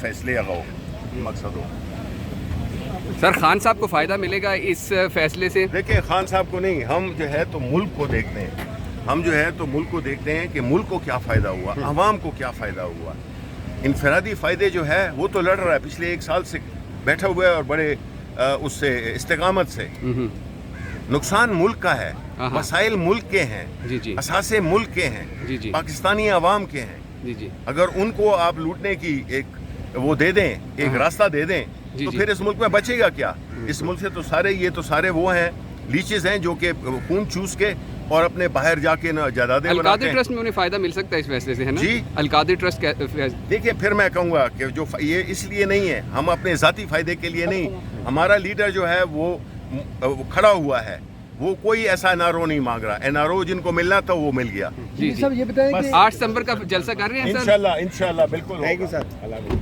फैसले हो मकसद हो। सर खान साहब को फ़ायदा मिलेगा इस फैसले से? देखिए खान साहब को नहीं, हम जो है तो मुल्क को देखते हैं, हम जो है तो मुल्क को देखते हैं कि मुल्क को क्या फ़ायदा हुआ, अवाम को क्या फ़ायदा हुआ। इनफरादी फ़ायदे जो है वो तो लड़ रहा है, पिछले 1 साल से बैठा हुआ है और बड़े उससे इस्तेकामत से। नुकसान मुल्क का है, वसाइल मुल्क के हैं, जी जी असासे मुल्क के हैं, जी जी पाकिस्तानी अवाम के हैं। जी जी अगर उनको आप लूटने की एक वो दे दें, एक रास्ता दे दें, जी, तो जी। फिर इस मुल्क में बचेगा क्या? इस मुल्क से तो सारे ये तो सारे वो हैं लीचेस हैं जो कि खून चूस के और अपने बाहर जाके ना जायदादें बनाते अलकादर हैं। ट्रस्ट में उन्हें फ़ायदा मिल सकता है इस फैसले से, है ना? जी। अलकादर ट्रस्ट देखिए फिर मैं कहूँगा कि जो ये इसलिए नहीं है, हम अपने ज़ाती फ़ायदे के लिए नहीं, हमारा लीडर जो है वो खड़ा हुआ है, वो कोई ऐसा एनआरओ नहीं मांग रहा। एनआरओ जिनको मिलना था वो मिल गया। जी जी। सब ये बताएं कि 8 सितंबर का जलसा कर रहे हैं सर? इंशाल्लाह बिल्कुल होगा। Thank you sir.